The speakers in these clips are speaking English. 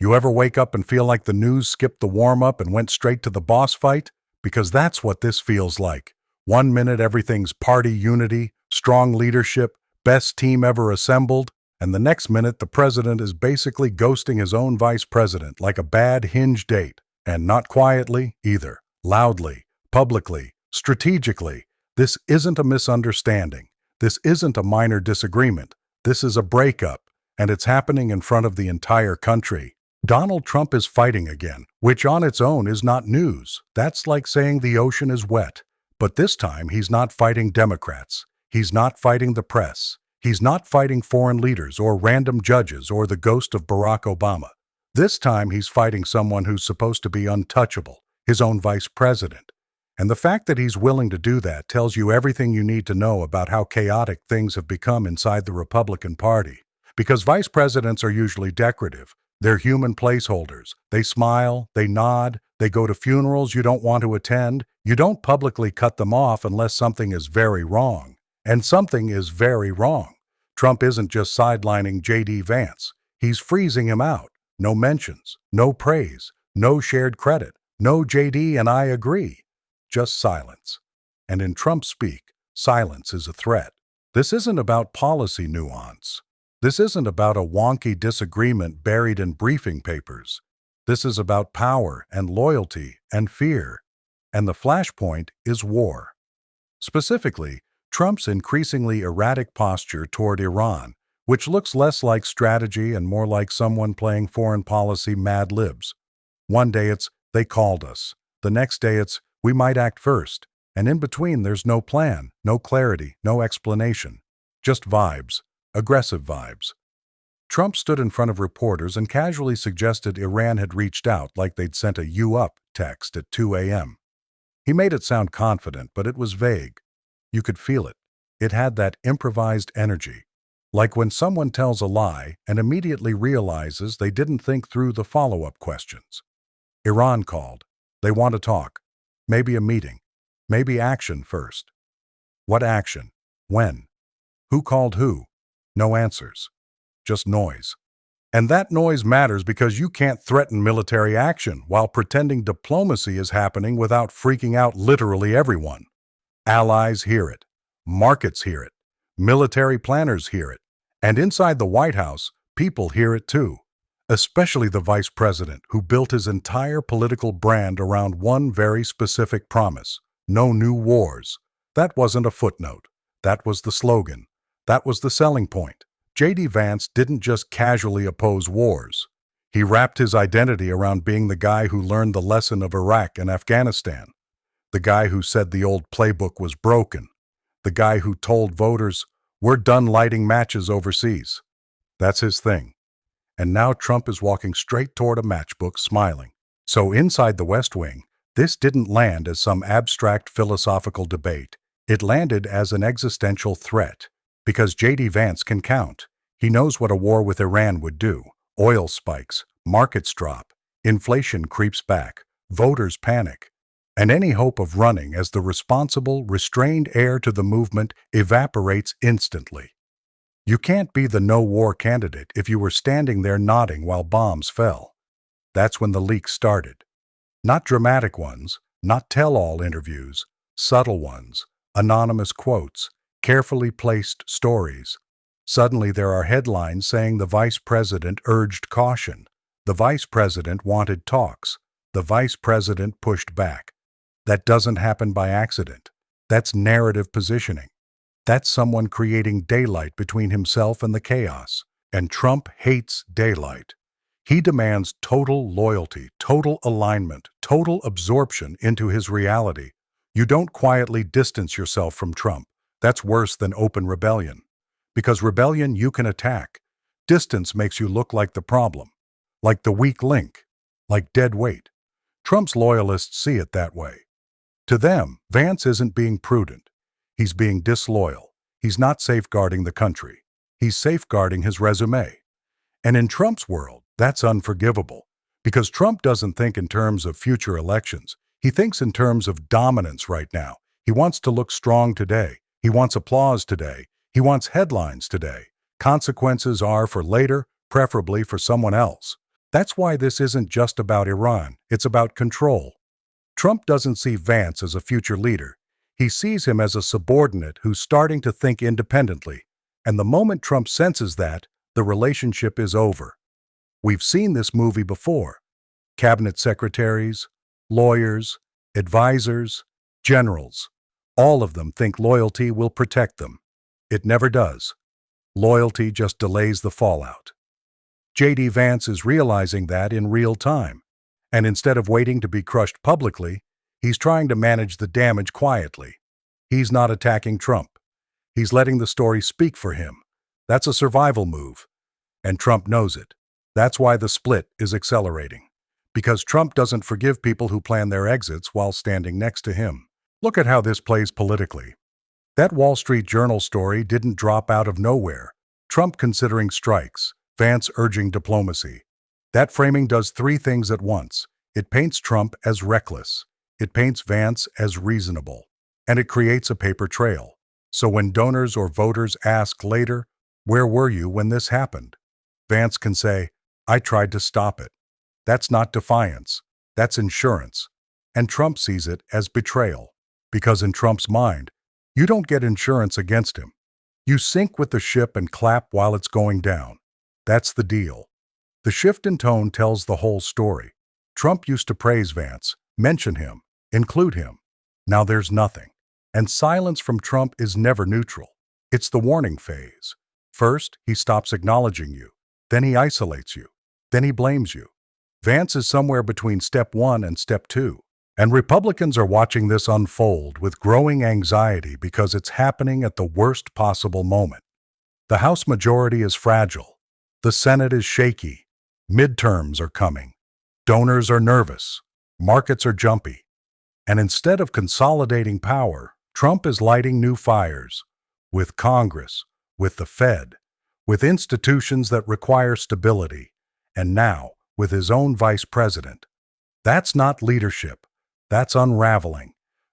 You ever wake up and feel like the news skipped the warm-up and went straight to the boss fight? Because that's what this feels like. 1 minute everything's party unity, strong leadership, best team ever assembled, and the next minute the president is basically ghosting his own vice president like a bad Hinge date. And not quietly, either. Loudly, publicly, strategically. This isn't a misunderstanding. This isn't a minor disagreement. This is a breakup, and it's happening in front of the entire country. Donald Trump is fighting again, which on its own is not news. That's like saying the ocean is wet. But this time he's not fighting Democrats. He's not fighting the press. He's not fighting foreign leaders or random judges or the ghost of Barack Obama. This time he's fighting someone who's supposed to be untouchable, his own vice president. And the fact that he's willing to do that tells you everything you need to know about how chaotic things have become inside the Republican Party. Because vice presidents are usually decorative. They're human placeholders. They smile, they nod, they go to funerals you don't want to attend. You don't publicly cut them off unless something is very wrong. And something is very wrong. Trump isn't just sidelining J.D. Vance. He's freezing him out. No mentions, no praise, no shared credit, no J.D. and I agree. Just silence. And in Trump speak, silence is a threat. This isn't about policy nuance. This isn't about a wonky disagreement buried in briefing papers. This is about power and loyalty and fear. And the flashpoint is war. Specifically, Trump's increasingly erratic posture toward Iran, which looks less like strategy and more like someone playing foreign policy Mad Libs. One day it's, they called us. The next day it's, we might act first. And in between there's no plan, no clarity, no explanation. Just vibes. Aggressive vibes. Trump stood in front of reporters and casually suggested Iran had reached out like they'd sent a "you up" text at 2 a.m. He made it sound confident, but it was vague. You could feel it. It had that improvised energy. Like when someone tells a lie and immediately realizes they didn't think through the follow-up questions. Iran called. They want to talk. Maybe a meeting. Maybe action first. What action? When? Who called who? No answers. Just noise. And that noise matters because you can't threaten military action while pretending diplomacy is happening without freaking out literally everyone. Allies hear it. Markets hear it. Military planners hear it. And inside the White House, people hear it too. Especially the vice president, who built his entire political brand around one very specific promise: no new wars. That wasn't a footnote. That was the slogan. That was the selling point. J.D. Vance didn't just casually oppose wars. He wrapped his identity around being the guy who learned the lesson of Iraq and Afghanistan. The guy who said the old playbook was broken. The guy who told voters, we're done lighting matches overseas. That's his thing. And now Trump is walking straight toward a matchbook, smiling. So inside the West Wing, this didn't land as some abstract philosophical debate. It landed as an existential threat. Because J.D. Vance can count. He knows what a war with Iran would do. Oil spikes, markets drop, inflation creeps back, voters panic. And any hope of running as the responsible, restrained heir to the movement evaporates instantly. You can't be the no-war candidate if you were standing there nodding while bombs fell. That's when the leaks started. Not dramatic ones, not tell-all interviews, subtle ones, anonymous quotes, carefully placed stories. Suddenly there are headlines saying the vice president urged caution. The vice president wanted talks. The vice president pushed back. That doesn't happen by accident. That's narrative positioning. That's someone creating daylight between himself and the chaos. And Trump hates daylight. He demands total loyalty, total alignment, total absorption into his reality. You don't quietly distance yourself from Trump. That's worse than open rebellion. Because rebellion you can attack. Distance makes you look like the problem, like the weak link, like dead weight. Trump's loyalists see it that way. To them, Vance isn't being prudent. He's being disloyal. He's not safeguarding the country. He's safeguarding his resume. And in Trump's world, that's unforgivable. Because Trump doesn't think in terms of future elections. He thinks in terms of dominance right now. He wants to look strong today. He wants applause today. He wants headlines today. Consequences are for later, preferably for someone else. That's why this isn't just about Iran, it's about control. Trump doesn't see Vance as a future leader. He sees him as a subordinate who's starting to think independently. And the moment Trump senses that, the relationship is over. We've seen this movie before. Cabinet secretaries, lawyers, advisors, generals. All of them think loyalty will protect them. It never does. Loyalty just delays the fallout. J.D. Vance is realizing that in real time. And instead of waiting to be crushed publicly, he's trying to manage the damage quietly. He's not attacking Trump. He's letting the story speak for him. That's a survival move. And Trump knows it. That's why the split is accelerating. Because Trump doesn't forgive people who plan their exits while standing next to him. Look at how this plays politically. That Wall Street Journal story didn't drop out of nowhere. Trump considering strikes, Vance urging diplomacy. That framing does three things at once. It paints Trump as reckless. It paints Vance as reasonable. And it creates a paper trail. So when donors or voters ask later, "Where were you when this happened?" Vance can say, "I tried to stop it." That's not defiance. That's insurance. And Trump sees it as betrayal. Because in Trump's mind, you don't get insurance against him. You sink with the ship and clap while it's going down. That's the deal. The shift in tone tells the whole story. Trump used to praise Vance, mention him, include him. Now there's nothing. And silence from Trump is never neutral. It's the warning phase. First, he stops acknowledging you. Then he isolates you. Then he blames you. Vance is somewhere between step 1 and step 2. And Republicans are watching this unfold with growing anxiety because it's happening at the worst possible moment. The House majority is fragile. The Senate is shaky. Midterms are coming. Donors are nervous. Markets are jumpy. And instead of consolidating power, Trump is lighting new fires. With Congress, with the Fed, with institutions that require stability, and now with his own vice president. That's not leadership. That's unraveling.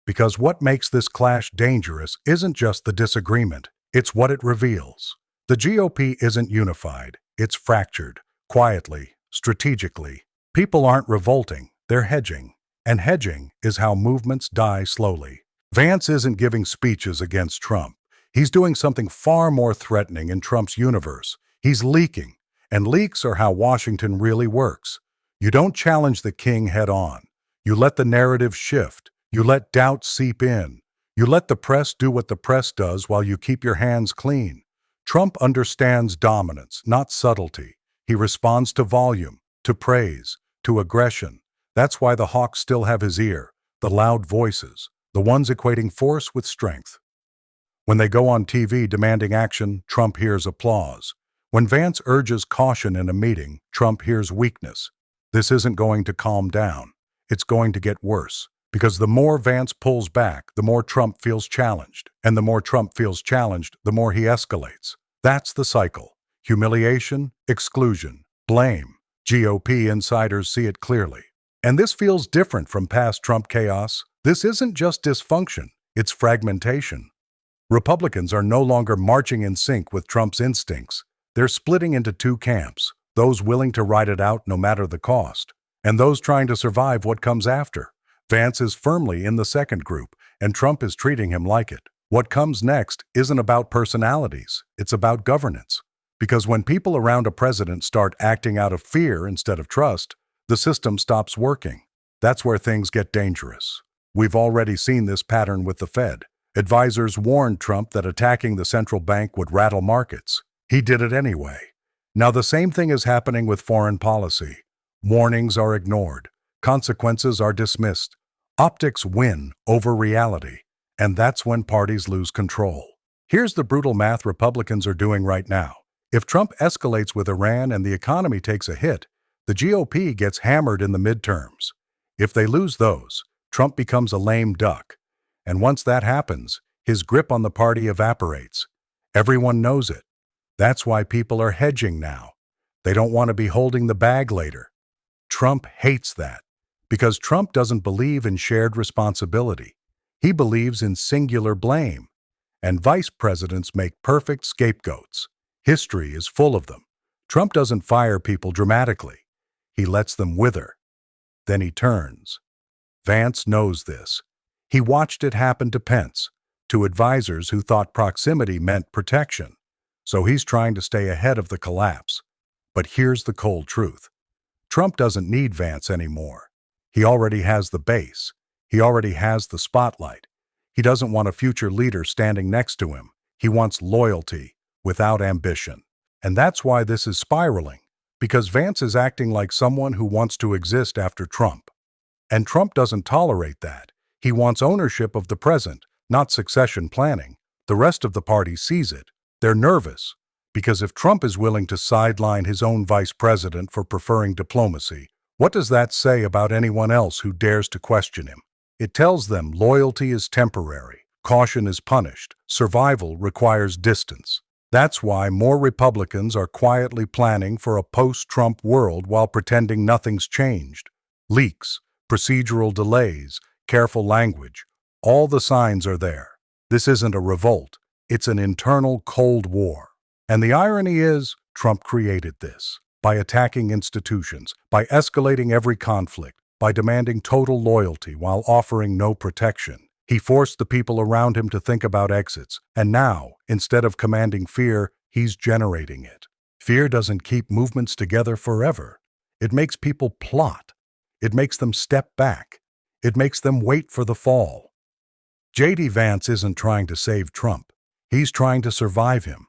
Because what makes this clash dangerous isn't just the disagreement, it's what it reveals. The GOP isn't unified. It's fractured, quietly, strategically. People aren't revolting, they're hedging. And hedging is how movements die slowly. Vance isn't giving speeches against Trump. He's doing something far more threatening in Trump's universe. He's leaking. And leaks are how Washington really works. You don't challenge the king head on. You let the narrative shift. You let doubt seep in. You let the press do what the press does while you keep your hands clean. Trump understands dominance, not subtlety. He responds to volume, to praise, to aggression. That's why the hawks still have his ear, the loud voices, the ones equating force with strength. When they go on TV demanding action, Trump hears applause. When Vance urges caution in a meeting, Trump hears weakness. This isn't going to calm down. It's going to get worse. Because the more Vance pulls back, the more Trump feels challenged. And the more Trump feels challenged, the more he escalates. That's the cycle. Humiliation, exclusion, blame. GOP insiders see it clearly. And this feels different from past Trump chaos. This isn't just dysfunction, it's fragmentation. Republicans are no longer marching in sync with Trump's instincts. They're splitting into two camps, those willing to ride it out no matter the cost, and those trying to survive what comes after. Vance is firmly in the second group, and Trump is treating him like it. What comes next isn't about personalities, it's about governance. Because when people around a president start acting out of fear instead of trust, the system stops working. That's where things get dangerous. We've already seen this pattern with the Fed. Advisors warned Trump that attacking the central bank would rattle markets. He did it anyway. Now the same thing is happening with foreign policy. Warnings are ignored. Consequences are dismissed. Optics win over reality. And that's when parties lose control. Here's the brutal math Republicans are doing right now. If Trump escalates with Iran and the economy takes a hit, the GOP gets hammered in the midterms. If they lose those, Trump becomes a lame duck. And once that happens, his grip on the party evaporates. Everyone knows it. That's why people are hedging now. They don't want to be holding the bag later. Trump hates that. Because Trump doesn't believe in shared responsibility. He believes in singular blame. And vice presidents make perfect scapegoats. History is full of them. Trump doesn't fire people dramatically. He lets them wither. Then he turns. Vance knows this. He watched it happen to Pence, to advisors who thought proximity meant protection. So he's trying to stay ahead of the collapse. But here's the cold truth. Trump doesn't need Vance anymore. He already has the base. He already has the spotlight. He doesn't want a future leader standing next to him. He wants loyalty without ambition. And that's why this is spiraling, because Vance is acting like someone who wants to exist after Trump. And Trump doesn't tolerate that. He wants ownership of the present, not succession planning. The rest of the party sees it. They're nervous, because if Trump is willing to sideline his own vice president for preferring diplomacy, what does that say about anyone else who dares to question him? It tells them loyalty is temporary, caution is punished, survival requires distance. That's why more Republicans are quietly planning for a post-Trump world while pretending nothing's changed. Leaks, procedural delays, careful language, all the signs are there. This isn't a revolt, it's an internal Cold War. And the irony is, Trump created this. By attacking institutions, by escalating every conflict, by demanding total loyalty while offering no protection. He forced the people around him to think about exits, and now, instead of commanding fear, he's generating it. Fear doesn't keep movements together forever. It makes people plot. It makes them step back. It makes them wait for the fall. J.D. Vance isn't trying to save Trump. He's trying to survive him.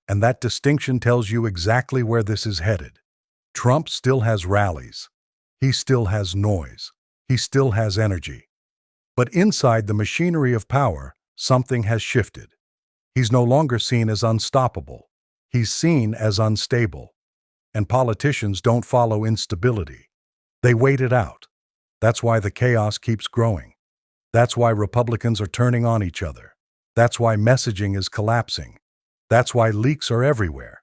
And that distinction tells you exactly where this is headed. Trump still has rallies. He still has noise. He still has energy. But inside the machinery of power, something has shifted. He's no longer seen as unstoppable. He's seen as unstable. And politicians don't follow instability. They wait it out. That's why the chaos keeps growing. That's why Republicans are turning on each other. That's why messaging is collapsing. That's why leaks are everywhere.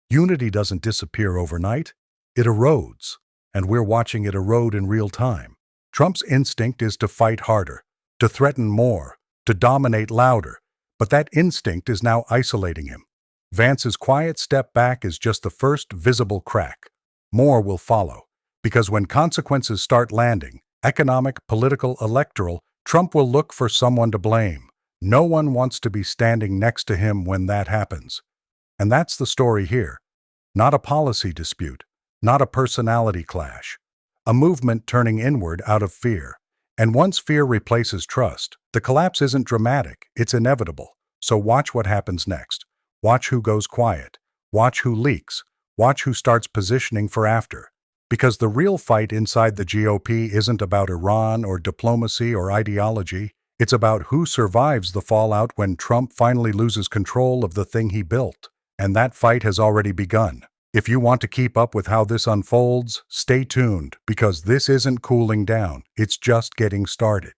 Unity doesn't disappear overnight. It erodes. And we're watching it erode in real time. Trump's instinct is to fight harder, to threaten more, to dominate louder. But that instinct is now isolating him. Vance's quiet step back is just the first visible crack. More will follow. Because when consequences start landing, economic, political, electoral, Trump will look for someone to blame. No one wants to be standing next to him when that happens. And that's the story here. Not a policy dispute. Not a personality clash. A movement turning inward out of fear. And once fear replaces trust, the collapse isn't dramatic, it's inevitable. So watch what happens next. Watch who goes quiet. Watch who leaks. Watch who starts positioning for after. Because the real fight inside the GOP isn't about Iran or diplomacy or ideology. It's about who survives the fallout when Trump finally loses control of the thing he built. And that fight has already begun. If you want to keep up with how this unfolds, stay tuned, because this isn't cooling down, it's just getting started.